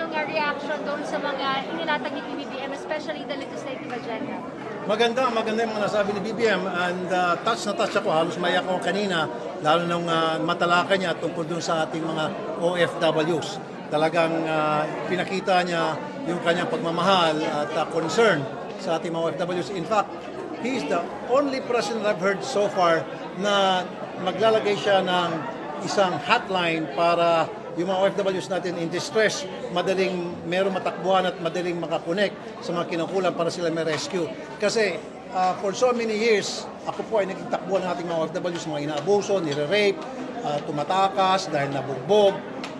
inyong reaction doon sa mga inilatag ni PBBM, especially the legislative agenda? Maganda yung mga nasabi ni BBM and touch na touch ako, halos maiyak ako kanina, lalo nung matalaka niya tungkol dun sa ating mga OFWs. Talagang pinakita niya yung kanyang pagmamahal at concern sa ating mga OFWs. In fact, he is the only president I've heard so far na maglalagay siya ng isang hotline para yung mga OFWs natin in distress, madaling meron matakbuhan at madaling makakonect sa mga kinukulang para sila may rescue. Kasi for so many years, ako po ay naging takbuhan ng ating mga OFWs, mga inaabuso, nire-rape, tumatakas dahil nabugbog,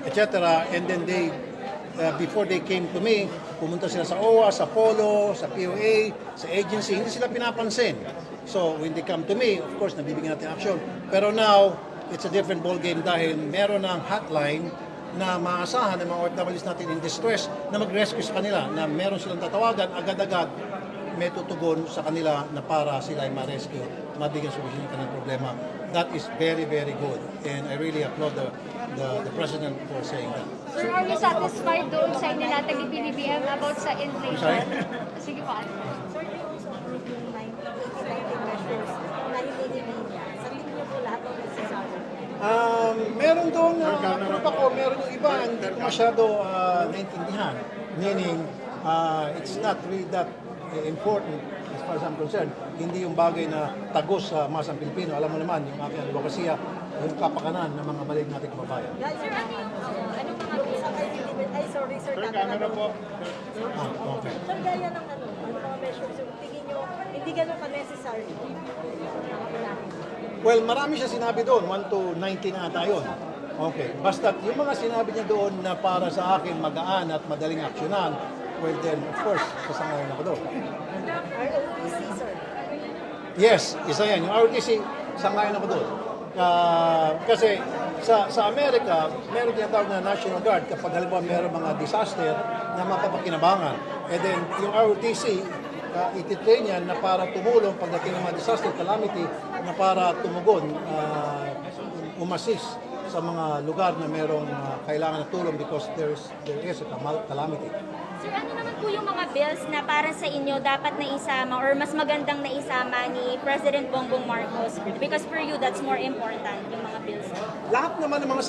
etc. And then they, before they came to me, pumunta sila sa OWA, sa POLO, sa POA, sa agency, hindi sila pinapansin. So when they come to me, of course, nabibigyan natin action. Pero now, it's a different ball game dahil meron ng hotline na maasahan ng mga OFWs natin in distress na mag-rescue sa kanila, na meron silang tatawagan, agad-agad may tutugon sa kanila na para sila ay ma-rescue, mabigyan solusyon ng kanilang problema. That is very, very good. And I really applaud the President for saying that. Sir, are you satisfied doon sa inilatag ni PBBM about sa inflation? Sorry? Sige po. Sir, they also approved yung 19 measures na hinihingi niya. Sa tingin niyo po lahat ng necessary? Meron doon, ako, meron yung iba, hindi ko masyado naintindihan. Meaning, it's not really that important as far as I'm concerned. Hindi yung bagay na tagos sa masang Pilipino. Alam mo naman, yung aking advokasya, yung kapakanan ng mga balik nating kababayan. Sir, ano mga bills? Ay, sorry, sir. Camera po. Okay. Sir, gaya ng ano mga measures yung tingin niyo, hindi ganun ka-necessary. Well, marami siya sinabi doon, 1 to 19 na ata yun. Okay. Basta yung mga sinabi niya doon na para sa akin magaan at madaling aksyonan, well then, of course, sasangayon ako doon. ROTC, sir. Yes, isa yan. Yung ROTC, sangayon ako doon. Kasi sa Amerika, meron tinatawag na National Guard kapag halimbawa meron mga disaster na mapapakinabangan. And then, yung ROTC, ititrain yan na para tumulong pagdating ng mga disaster, calamity, na para tumugon, umassist sa mga lugar na merong kailangan ng tulong because there is a calamity. Sir, ano naman po yung mga bills na para sa inyo dapat na isama or mas magandang na isama ni President Bongbong Marcos? Because for you, that's more important, yung mga bills. Lahat naman ng mga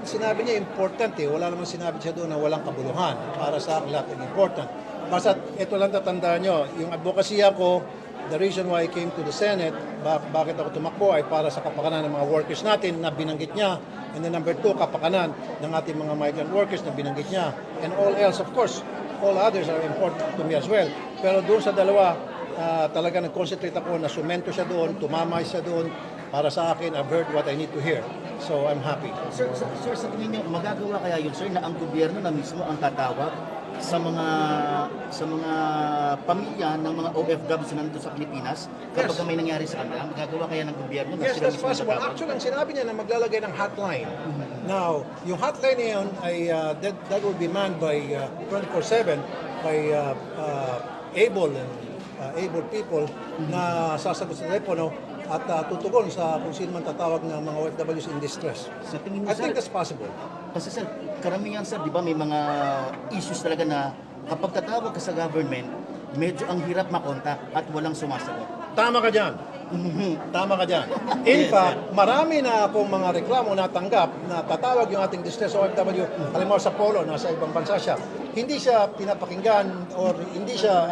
sinabi niya important eh. Wala naman sinabi siya doon na walang kabuluhan. Para sa akin lahat ay important. Basta ito lang tatandaan nyo, yung advokasya ko, the reason why I came to the Senate, bakit ako tumakbo ay para sa kapakanan ng mga workers natin na binanggit niya. And then number 2, kapakanan ng ating mga migrant workers na binanggit niya. And all else, of course, all others are important to me as well. Pero doon sa dalawa, talaga nag-concentrate ako na sumento siya doon, tumamay siya doon. Para sa akin, I've heard what I need to hear. So I'm happy. Sir, sa tingin niyo, magagawa kaya yun, sir, na ang gobyerno na mismo ang tatawag sa mga pamilya ng mga OFWs na nandito sa Pilipinas kapag may nangyari sa kanila? Magagawa kaya ng gobyerno na Yes, sila that's mismo possible. tatawag? Actually, ang sinabi niya na maglalagay ng hotline. Now, yung hotline na yun ay that will be manned by 24/7 by able people na sasagot sa telepono at tutugon sa kung sino man tatawag ng mga OFWs in distress. Sa tingin niyo, I think sir, that's possible. kasi sir, karamihan sir, di ba may mga issues talaga na kapag tatawag ka sa government, medyo ang hirap makontak at walang sumasagot. Tama ka dyan. Tama ka dyan. In fact, marami na akong mga reklamo natanggap na tatawag yung ating distress OFW, halimbawa sa Polo, nasa ibang bansa siya. Hindi siya pinapakinggan or hindi siya,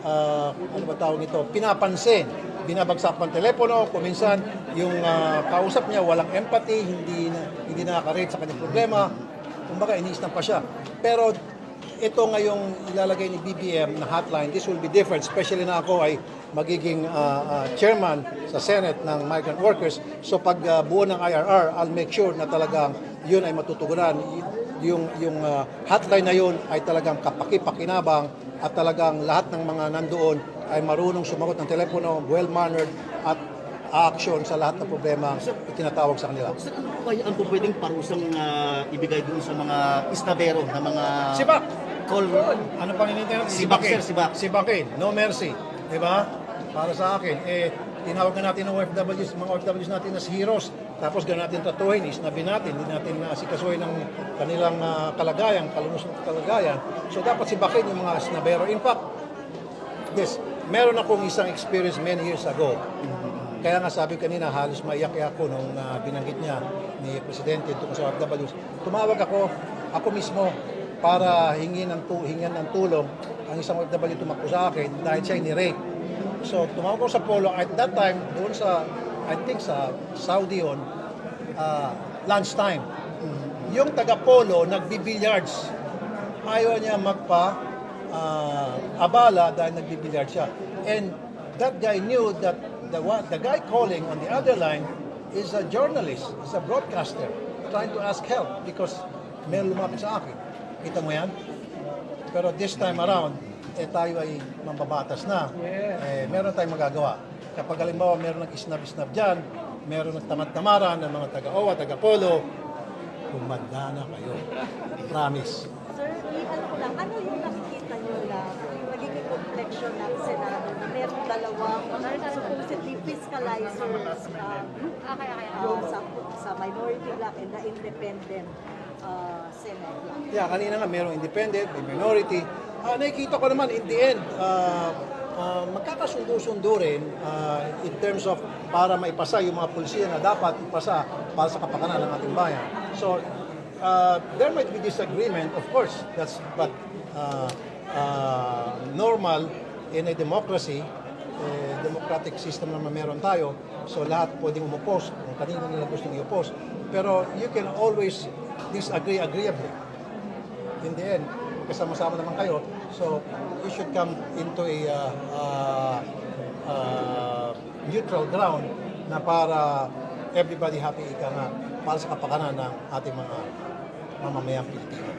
ano ba tawag nito, pinapansin. Binabagsak pa ang telepono, kuminsan yung kausap niya walang empathy, hindi nakaka-rate sa kanyang problema. Kumbaga, iniistan pa siya. Pero ito ngayong ilalagay ni BBM na hotline, this will be different, especially na ako ay magiging chairman sa Senate ng migrant workers. So pag buo ng IRR, I'll make sure na talagang yun ay matutugunan. Yung hotline na yun ay talagang kapaki-pakinabang at talagang lahat ng mga nandoon ay marunong sumagot ng telepono, well-mannered at action sa lahat ng problema itinatawag sa kanila. Sir, ano po kaya ang pwedeng parusang ibigay doon sa mga istabero na mga Sibak! call? Ano pang inintay natin? Sibak, sir, sibak. Sibakin. No mercy. Diba? Para sa akin. tinawag na natin ng OFWs, mga OFWs natin as heroes. Tapos gano'n natin tatuhin, isnabi natin, hindi natin asikasuhin ng kanilang kalagayan, kalumusong kalagayan. So dapat sibakin yung mga snabero. In fact, yes, meron akong isang experience many years ago. Kaya nga sabi kanina, halos maiyak ako nung binanggit niya ni Presidente tungkol sa OFWs. Tumawag ako mismo para hingan ng tulong ang isang OFW tumakbo sa akin dahil siya ni-rape. So tumawag ako sa Polo at that time, doon sa, I think sa Saudi yun, lunchtime. Yung taga-Polo nagbi-billiards. Ayaw niya abala dahil nagbi-billiard siya. And that guy knew that the guy calling on the other line is a journalist, is a broadcaster, trying to ask help because may lumapit sa akin. Kita mo yan? Pero this time around, tayo ay mambabatas na. Meron tayong magagawa. Kapag halimbawa meron nag-isnab-isnab dyan, meron nagtamad-tamaran ng mga taga-OWA, taga-Polo, kumanda na kayo. Promise. Sir, ano yung nakikita nyo na yung magiging complexion ng Senado na meron dalawang supposedly fiscalizers sa minority bloc and the independent Senate bloc? Yeah, kanina nga merong independent, may minority. Nakikita ko naman in the end, magkakasundo-sundo rin in terms of para maipasa yung mga pulisiya na dapat ipasa para sa kapakanan ng ating bayan. So, there might be disagreement, of course, that's but normal in a democracy, democratic system naman meron tayo, so lahat pwedeng umupos kung kanino nila gustong i-oppose. Pero you can always disagree agreeably. In the end, kasama-sama naman kayo, so you should come into a neutral ground na para everybody happy ika nga para sa kapakanan ng ating mga mamamayang Pilipino.